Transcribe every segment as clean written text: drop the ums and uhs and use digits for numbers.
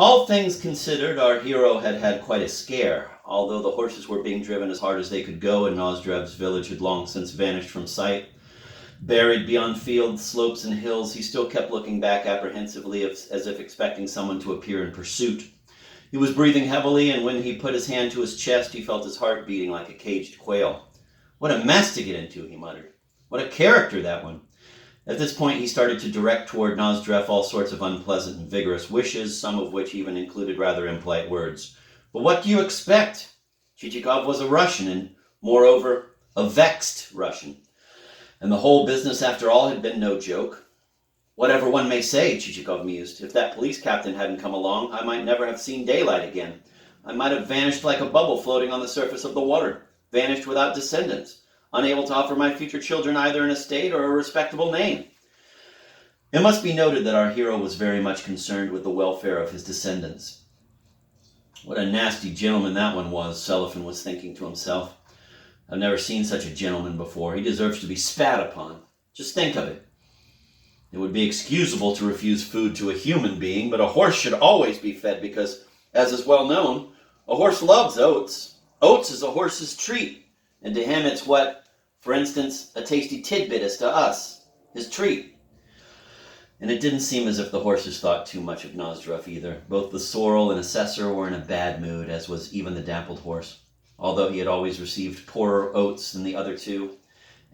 All things considered, our hero had had quite a scare. Although the horses were being driven as hard as they could go, and Nozdrev's village had long since vanished from sight, buried beyond fields, slopes, and hills, he still kept looking back apprehensively as if expecting someone to appear in pursuit. He was breathing heavily, and when he put his hand to his chest, he felt his heart beating like a caged quail. What a mess to get into, he muttered. What a character, that one. At this point, he started to direct toward Nozdrev all sorts of unpleasant and vigorous wishes, some of which even included rather impolite words. But what do you expect? Chichikov was a Russian, and, moreover, a vexed Russian. And the whole business, after all, had been no joke. Whatever one may say, Chichikov mused, if that police captain hadn't come along, I might never have seen daylight again. I might have vanished like a bubble floating on the surface of the water, vanished without descendants, unable to offer my future children either an estate or a respectable name. It must be noted that our hero was very much concerned with the welfare of his descendants. What a nasty gentleman that one was, Selifan was thinking to himself. I've never seen such a gentleman before. He deserves to be spat upon. Just think of it. It would be excusable to refuse food to a human being, but a horse should always be fed because, as is well known, a horse loves oats. Oats is a horse's treat, and to him it's what, for instance, a tasty tidbit is to us, his treat. And it didn't seem as if the horses thought too much of Nozdrev either. Both the sorrel and assessor were in a bad mood, as was even the dappled horse, although he had always received poorer oats than the other two.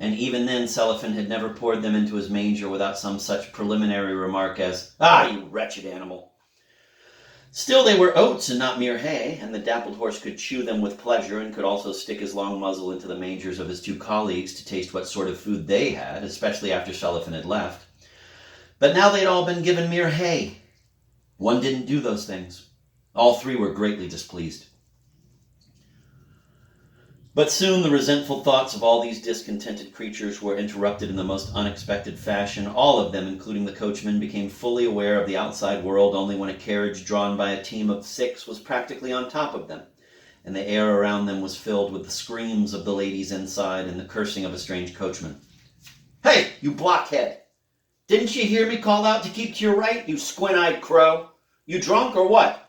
And even then, Selifan had never poured them into his manger without some such preliminary remark as, "Ah, you wretched animal." Still, they were oats and not mere hay, and the dappled horse could chew them with pleasure and could also stick his long muzzle into the mangers of his two colleagues to taste what sort of food they had, especially after Selifan had left. But now they'd all been given mere hay. One didn't do those things. All three were greatly displeased. But soon the resentful thoughts of all these discontented creatures were interrupted in the most unexpected fashion. All of them, including the coachman, became fully aware of the outside world only when a carriage drawn by a team of 6 was practically on top of them, and the air around them was filled with the screams of the ladies inside and the cursing of a strange coachman. "Hey, you blockhead! Didn't you hear me call out to keep to your right, you squint-eyed crow? You drunk or what?"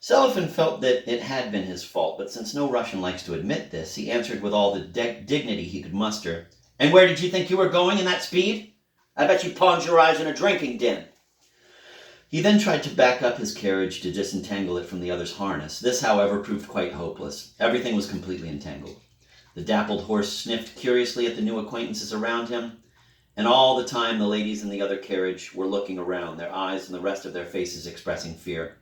Selifan felt that it had been his fault, but since no Russian likes to admit this, he answered with all the dignity he could muster, "And where did you think you were going in that speed? I bet you pawned your eyes in a drinking den." He then tried to back up his carriage to disentangle it from the other's harness. This, however, proved quite hopeless. Everything was completely entangled. The dappled horse sniffed curiously at the new acquaintances around him, and all the time the ladies in the other carriage were looking around, their eyes and the rest of their faces expressing fear.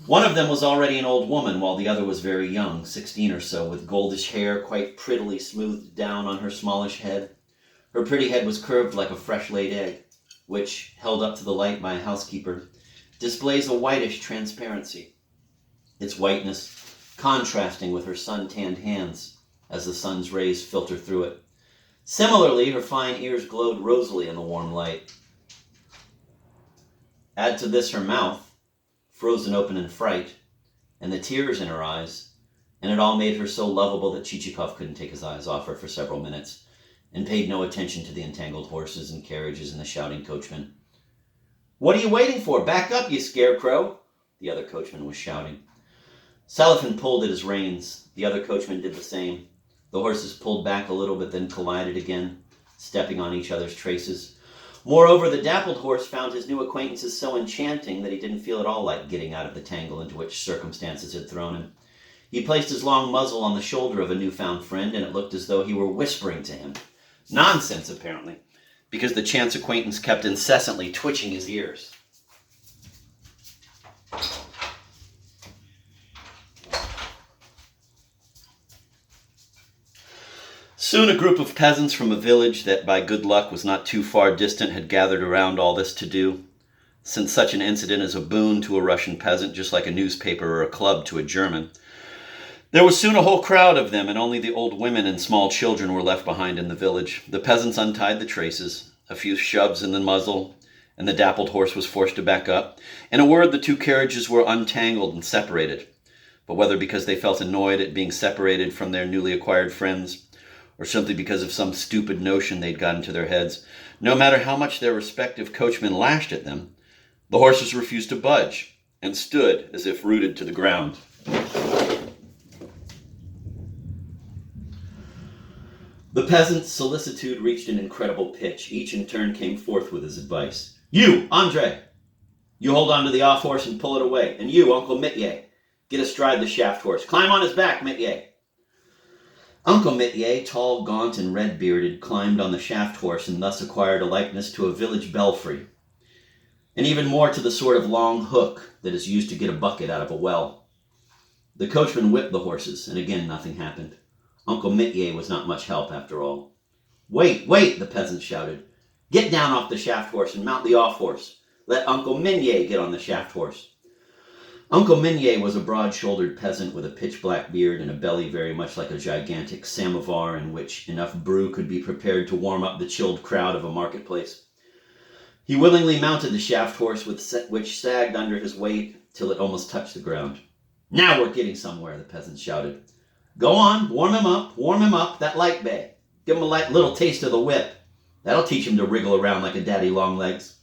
One of them was already an old woman, while the other was very young, 16 or so, with goldish hair quite prettily smoothed down on her smallish head. Her pretty head was curved like a fresh-laid egg, which, held up to the light by a housekeeper, displays a whitish transparency, its whiteness contrasting with her sun-tanned hands as the sun's rays filter through it. Similarly, her fine ears glowed rosily in the warm light. Add to this her mouth, frozen open in fright, and the tears in her eyes, and it all made her so lovable that Chichikov couldn't take his eyes off her for several minutes, and paid no attention to the entangled horses and carriages and the shouting coachman. "What are you waiting for? Back up, you scarecrow!" the other coachman was shouting. Selifan pulled at his reins. The other coachman did the same. The horses pulled back a little, but then collided again, stepping on each other's traces. Moreover, the dappled horse found his new acquaintances so enchanting that he didn't feel at all like getting out of the tangle into which circumstances had thrown him. He placed his long muzzle on the shoulder of a newfound friend, and it looked as though he were whispering to him. Nonsense, apparently, because the chance acquaintance kept incessantly twitching his ears. Soon a group of peasants from a village that by good luck was not too far distant had gathered around all this to-do. Since such an incident is a boon to a Russian peasant, just like a newspaper or a club to a German, there was soon a whole crowd of them, and only the old women and small children were left behind in the village. The peasants untied the traces, a few shoves in the muzzle, and the dappled horse was forced to back up. In a word, the two carriages were untangled and separated. But whether because they felt annoyed at being separated from their newly acquired friends, or simply because of some stupid notion they'd got into their heads, no matter how much their respective coachmen lashed at them, the horses refused to budge, and stood as if rooted to the ground. The peasant's solicitude reached an incredible pitch. Each in turn came forth with his advice. You, Andre, you hold on to the off horse and pull it away. And you, Uncle Mitye, get astride the shaft horse. Climb on his back, Mitye. Uncle Mitye, tall, gaunt, and red-bearded, climbed on the shaft horse and thus acquired a likeness to a village belfry, and even more to the sort of long hook that is used to get a bucket out of a well. The coachman whipped the horses, and again nothing happened. Uncle Mitye was not much help after all. Wait, wait, the peasant shouted. Get down off the shaft horse and mount the off horse. Let Uncle Mitye get on the shaft horse. Uncle Mitye was a broad-shouldered peasant with a pitch-black beard and a belly very much like a gigantic samovar in which enough brew could be prepared to warm up the chilled crowd of a marketplace. He willingly mounted the shaft horse, which sagged under his weight till it almost touched the ground. Now we're getting somewhere, the peasant shouted. Go on, warm him up, that light bay. Give him a little taste of the whip. That'll teach him to wriggle around like a daddy long legs.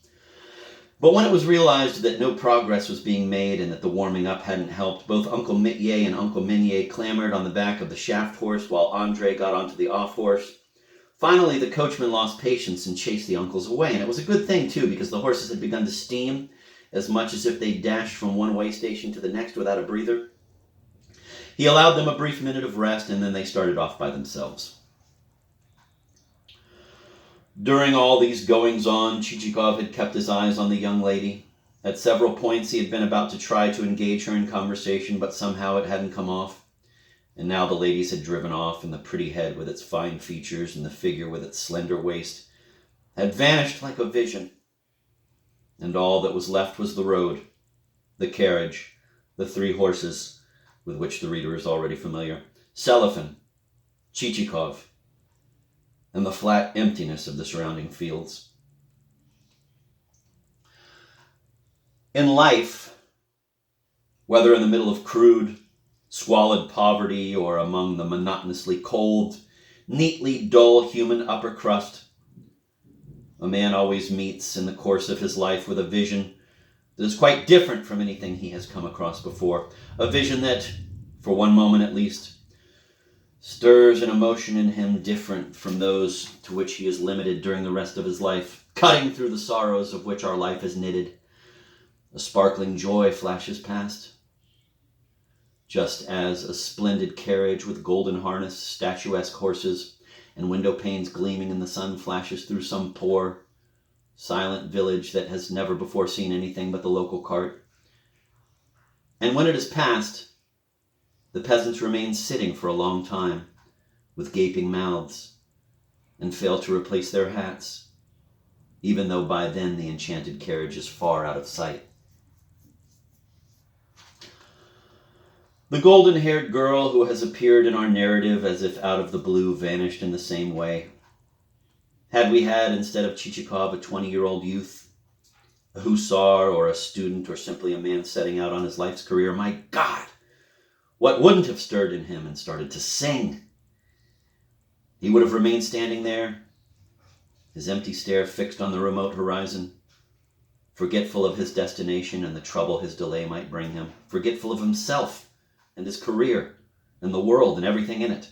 But when it was realized that no progress was being made and that the warming up hadn't helped, both Uncle Mitye and Uncle Mitye clambered on the back of the shaft horse while Andre got onto the off horse. Finally, the coachman lost patience and chased the uncles away, and it was a good thing, too, because the horses had begun to steam as much as if they dashed from one way station to the next without a breather. He allowed them a brief minute of rest, and then they started off by themselves. During all these goings-on, Chichikov had kept his eyes on the young lady. At several points he had been about to try to engage her in conversation, but somehow it hadn't come off. And now the ladies had driven off, and the pretty head with its fine features and the figure with its slender waist had vanished like a vision. And all that was left was the road, the carriage, the 3 horses, with which the reader is already familiar, Selifan, Chichikov, and the flat emptiness of the surrounding fields. In life, whether in the middle of crude, squalid poverty or among the monotonously cold, neatly dull human upper crust, a man always meets in the course of his life with a vision that is quite different from anything he has come across before, a vision that, for one moment at least, stirs an emotion in him different from those to which he is limited during the rest of his life, cutting through the sorrows of which our life is knitted. A sparkling joy flashes past, just as a splendid carriage with golden harness, statuesque horses, and window panes gleaming in the sun flashes through some poor, silent village that has never before seen anything but the local cart. And when it is past, the peasants remain sitting for a long time, with gaping mouths, and fail to replace their hats, even though by then the enchanted carriage is far out of sight. The golden-haired girl who has appeared in our narrative as if out of the blue vanished in the same way. Had we had, instead of Chichikov, a 20-year-old youth, a hussar or a student or simply a man setting out on his life's career, my God! What wouldn't have stirred in him and started to sing? He would have remained standing there, his empty stare fixed on the remote horizon, forgetful of his destination and the trouble his delay might bring him, forgetful of himself and his career and the world and everything in it.